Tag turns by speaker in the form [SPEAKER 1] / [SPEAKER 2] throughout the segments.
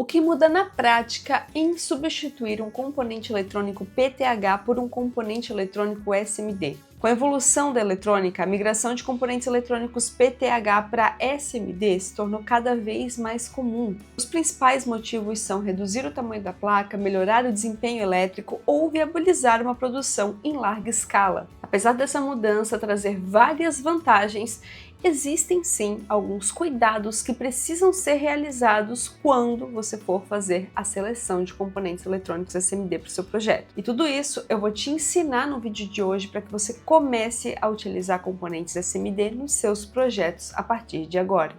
[SPEAKER 1] que muda na prática em substituir um componente eletrônico PTH por um componente eletrônico SMD. Com a evolução da eletrônica, a migração de componentes eletrônicos PTH para SMD se tornou cada vez mais comum. Os principais motivos são reduzir o tamanho da placa, melhorar o desempenho elétrico ou viabilizar uma produção em larga escala. Apesar dessa mudança trazer várias vantagens, existem sim alguns cuidados que precisam ser realizados quando você for fazer a seleção de componentes eletrônicos SMD para o seu projeto. E tudo isso eu vou te ensinar no vídeo de hoje para que você comece a utilizar componentes SMD nos seus projetos a partir de agora.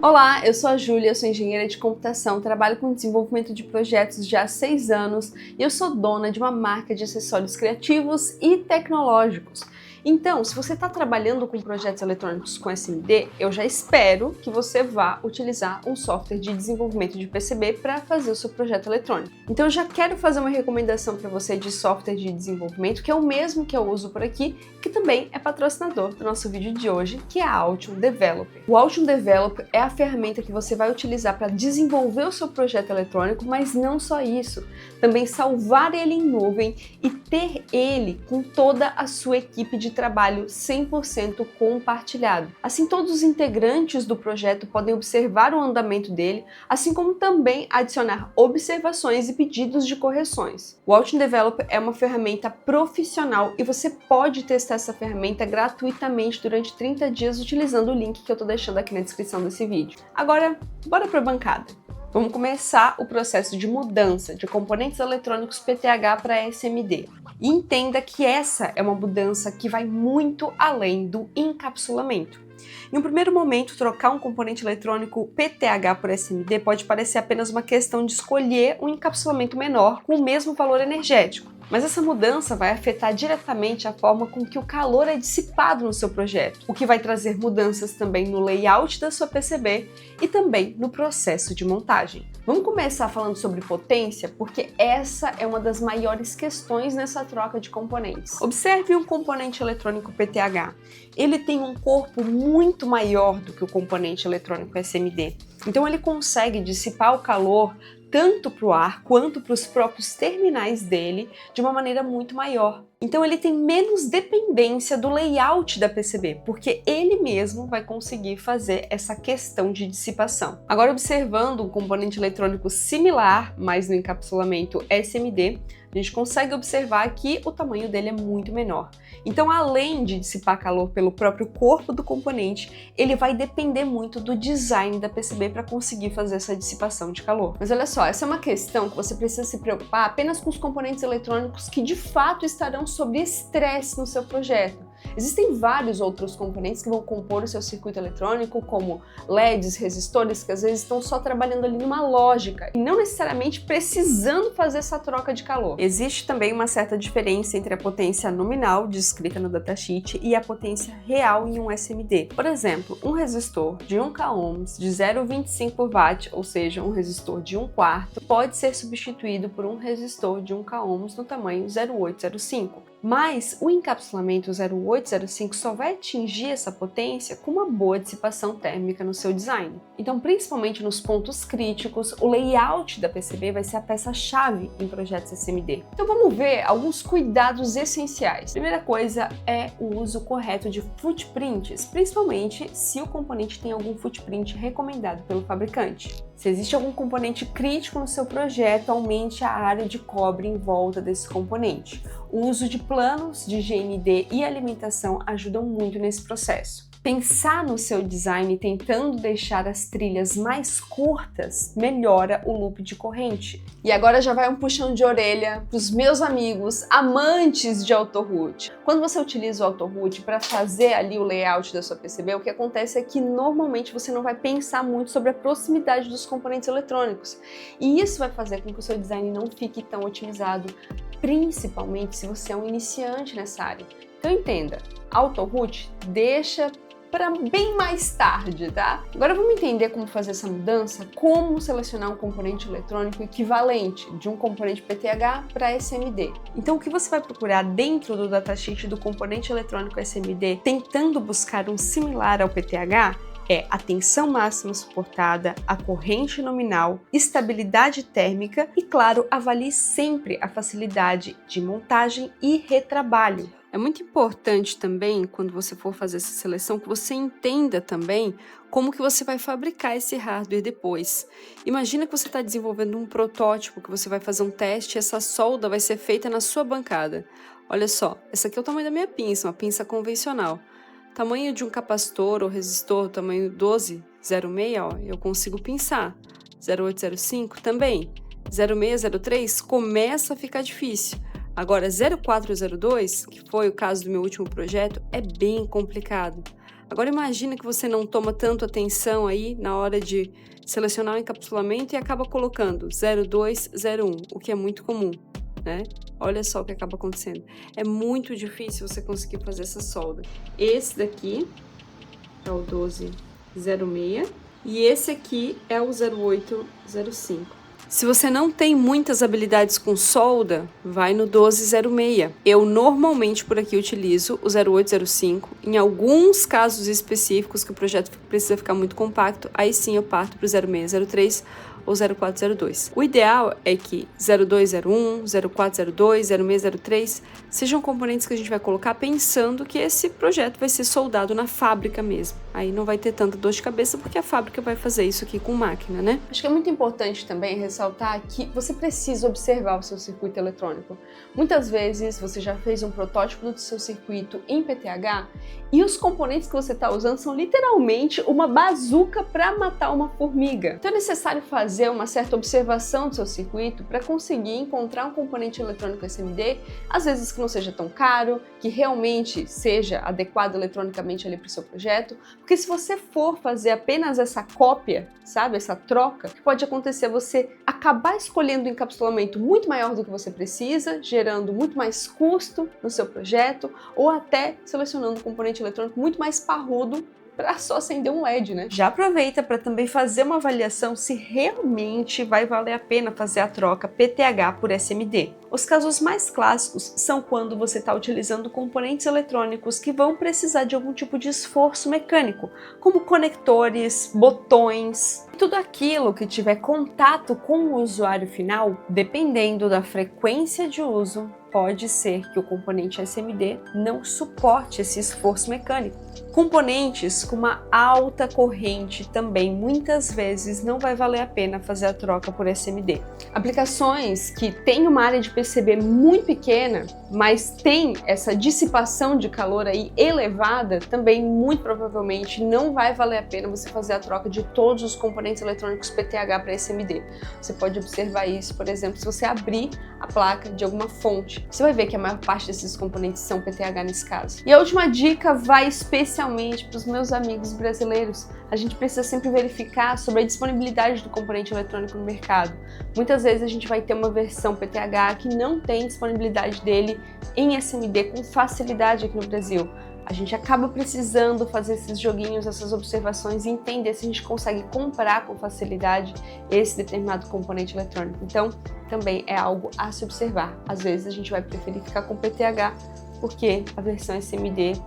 [SPEAKER 1] Olá, eu sou a Júlia, sou engenheira de computação, trabalho com desenvolvimento de projetos já há 6 anos e eu sou dona de uma marca de acessórios criativos e tecnológicos. Então, se você está trabalhando com projetos eletrônicos com SMD, eu já espero que você vá utilizar um software de desenvolvimento de PCB para fazer o seu projeto eletrônico. Então, eu já quero fazer uma recomendação para você de software de desenvolvimento, que é o mesmo que eu uso por aqui, que também é patrocinador do nosso vídeo de hoje, que é a Altium Developer. O Altium Developer é a ferramenta que você vai utilizar para desenvolver o seu projeto eletrônico, mas não só isso, também salvar ele em nuvem e ter ele com toda a sua equipe de trabalho 100% compartilhado. Assim, todos os integrantes do projeto podem observar o andamento dele, assim como também adicionar observações e pedidos de correções. O Altium Developer é uma ferramenta profissional e você pode testar essa ferramenta gratuitamente durante 30 dias utilizando o link que eu estou deixando aqui na descrição desse vídeo. Agora, bora para a bancada. Vamos começar o processo de mudança de componentes eletrônicos PTH para SMD. E entenda que essa é uma mudança que vai muito além do encapsulamento. Em um primeiro momento, trocar um componente eletrônico PTH por SMD pode parecer apenas uma questão de escolher um encapsulamento menor com o mesmo valor energético. Mas essa mudança vai afetar diretamente a forma com que o calor é dissipado no seu projeto, o que vai trazer mudanças também no layout da sua PCB e também no processo de montagem. Vamos começar falando sobre potência, porque essa é uma das maiores questões nessa troca de componentes. Observe um componente eletrônico PTH. Ele tem um corpo muito maior do que o componente eletrônico SMD. Então ele consegue dissipar o calor tanto para o ar quanto para os próprios terminais dele de uma maneira muito maior. Então ele tem menos dependência do layout da PCB, porque ele mesmo vai conseguir fazer essa questão de dissipação. Agora, observando um componente eletrônico similar, mas no encapsulamento SMD, a gente consegue observar que o tamanho dele é muito menor. Então, além de dissipar calor pelo próprio corpo do componente, ele vai depender muito do design da PCB para conseguir fazer essa dissipação de calor. Mas olha só, essa é uma questão que você precisa se preocupar apenas com os componentes eletrônicos que de fato estarão sob estresse no seu projeto. Existem vários outros componentes que vão compor o seu circuito eletrônico, como LEDs, resistores, que às vezes estão só trabalhando ali numa lógica e não necessariamente precisando fazer essa troca de calor. Existe também uma certa diferença entre a potência nominal, descrita no datasheet, e a potência real em um SMD. Por exemplo, um resistor de 1 kΩ de 0,25 W, ou seja, um resistor de 1/4, pode ser substituído por um resistor de 1 kΩ no tamanho 0,805. Mas o encapsulamento 0,805 só vai atingir essa potência com uma boa dissipação térmica no seu design. Então, principalmente nos pontos críticos, o layout da PCB vai ser a peça-chave em projetos SMD. Então vamos ver alguns cuidados essenciais. Primeira coisa é o uso correto de footprints, principalmente se o componente tem algum footprint recomendado pelo fabricante. Se existe algum componente crítico no seu projeto, aumente a área de cobre em volta desse componente. O uso de planos de GND e alimentação ajudam muito nesse processo. Pensar no seu design tentando deixar as trilhas mais curtas melhora o loop de corrente. E agora já vai um puxão de orelha para os meus amigos amantes de AutoRoot. Quando você utiliza o AutoRoot para fazer ali o layout da sua PCB, o que acontece é que normalmente você não vai pensar muito sobre a proximidade dos componentes eletrônicos. E isso vai fazer com que o seu design não fique tão otimizado, principalmente se você é um iniciante nessa área. Então entenda, AutoRoot deixa para bem mais tarde, tá? Agora vamos entender como fazer essa mudança, como selecionar um componente eletrônico equivalente de um componente PTH para SMD. Então o que você vai procurar dentro do datasheet do componente eletrônico SMD, tentando buscar um similar ao PTH, é a tensão máxima suportada, a corrente nominal, estabilidade térmica e, claro, avalie sempre a facilidade de montagem e retrabalho. É muito importante também, quando você for fazer essa seleção, que você entenda também como que você vai fabricar esse hardware depois. Imagina que você está desenvolvendo um protótipo, que você vai fazer um teste e essa solda vai ser feita na sua bancada. Olha só, essa aqui é o tamanho da minha pinça, uma pinça convencional. Tamanho de um capacitor ou resistor, tamanho 1206, ó, eu consigo pinçar. 0805 também. 0603 começa a ficar difícil. Agora, 0402, que foi o caso do meu último projeto, é bem complicado. Agora imagina que você não toma tanto atenção aí na hora de selecionar o encapsulamento e acaba colocando 0201, o que é muito comum, né? Olha só o que acaba acontecendo. É muito difícil você conseguir fazer essa solda. Esse daqui é o 1206 e esse aqui é o 0805. Se você não tem muitas habilidades com solda, vai no 1206. Eu normalmente por aqui utilizo o 0805. Em alguns casos específicos que o projeto precisa ficar muito compacto, aí sim eu parto para o 0603 ou 0402. O ideal é que 0201, 0402, 0603 sejam componentes que a gente vai colocar pensando que esse projeto vai ser soldado na fábrica mesmo. Aí não vai ter tanta dor de cabeça porque a fábrica vai fazer isso aqui com máquina, né? Acho que é muito importante também ressaltar que você precisa observar o seu circuito eletrônico. Muitas vezes você já fez um protótipo do seu circuito em PTH e os componentes que você está usando são literalmente uma bazuca para matar uma formiga. Então é necessário fazer uma certa observação do seu circuito para conseguir encontrar um componente eletrônico SMD, às vezes que não seja tão caro, que realmente seja adequado eletronicamente ali para o seu projeto, porque se você for fazer apenas essa cópia, sabe, essa troca, pode acontecer você acabar escolhendo um encapsulamento muito maior do que você precisa, gerando muito mais custo no seu projeto, ou até selecionando um componente eletrônico muito mais parrudo para só acender um LED, né? Já aproveita para também fazer uma avaliação se realmente vai valer a pena fazer a troca PTH por SMD. Os casos mais clássicos são quando você está utilizando componentes eletrônicos que vão precisar de algum tipo de esforço mecânico, como conectores, botões, tudo aquilo que tiver contato com o usuário final, dependendo da frequência de uso, pode ser que o componente SMD não suporte esse esforço mecânico. Componentes com uma alta corrente também muitas vezes não vai valer a pena fazer a troca por SMD. Aplicações que têm uma área de PCB muito pequena, mas tem essa dissipação de calor aí elevada, também muito provavelmente não vai valer a pena você fazer a troca de todos os componentes eletrônicos PTH para SMD. Você pode observar isso, por exemplo, se você abrir a placa de alguma fonte. Você vai ver que a maior parte desses componentes são PTH nesse caso. E a última dica vai especialmente para os meus amigos brasileiros. A gente precisa sempre verificar sobre a disponibilidade do componente eletrônico no mercado. Muitas vezes a gente vai ter uma versão PTH que não tem disponibilidade dele em SMD com facilidade aqui no Brasil. A gente acaba precisando fazer esses joguinhos, essas observações e entender se a gente consegue comprar com facilidade esse determinado componente eletrônico. Então, também é algo a se observar. Às vezes a gente vai preferir ficar com PTH porque a versão SMD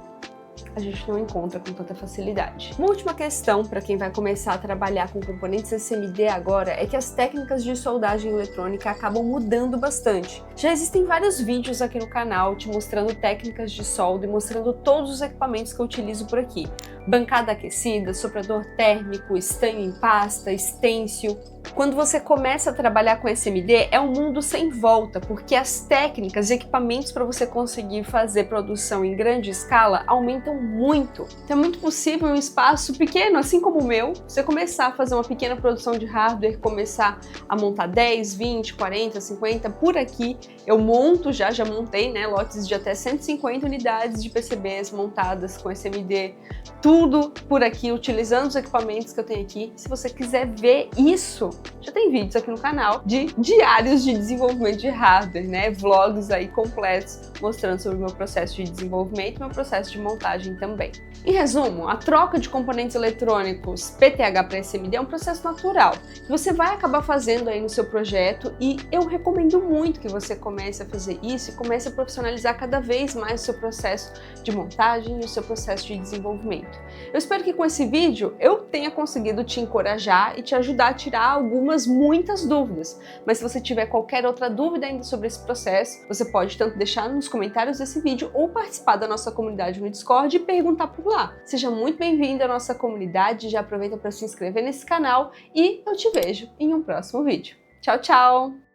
[SPEAKER 1] a gente não encontra com tanta facilidade. Uma última questão para quem vai começar a trabalhar com componentes SMD agora é que as técnicas de soldagem eletrônica acabam mudando bastante. Já existem vários vídeos aqui no canal te mostrando técnicas de solda e mostrando todos os equipamentos que eu utilizo por aqui. Bancada aquecida, soprador térmico, estanho em pasta, estêncil. Quando você começa a trabalhar com SMD, é um mundo sem volta, porque as técnicas e equipamentos para você conseguir fazer produção em grande escala aumentam muito. Então é muito possível em um espaço pequeno, assim como o meu, você começar a fazer uma pequena produção de hardware, começar a montar 10, 20, 40, 50, por aqui eu monto já montei, né, lotes de até 150 unidades de PCBs montadas com SMD, tudo por aqui, utilizando os equipamentos que eu tenho aqui. Se você quiser ver isso, Já tem vídeos aqui no canal de diários de desenvolvimento de hardware, né? Vlogs aí completos mostrando sobre o meu processo de desenvolvimento e meu processo de montagem também. Em resumo, a troca de componentes eletrônicos PTH para SMD é um processo natural que você vai acabar fazendo aí no seu projeto e eu recomendo muito que você comece a fazer isso e comece a profissionalizar cada vez mais o seu processo de montagem e o seu processo de desenvolvimento. Eu espero que com esse vídeo eu tenha conseguido te encorajar e te ajudar a tirar muitas dúvidas, mas se você tiver qualquer outra dúvida ainda sobre esse processo, você pode tanto deixar nos comentários desse vídeo ou participar da nossa comunidade no Discord e perguntar por lá. Seja muito bem-vindo à nossa comunidade, já aproveita para se inscrever nesse canal e eu te vejo em um próximo vídeo. Tchau, tchau!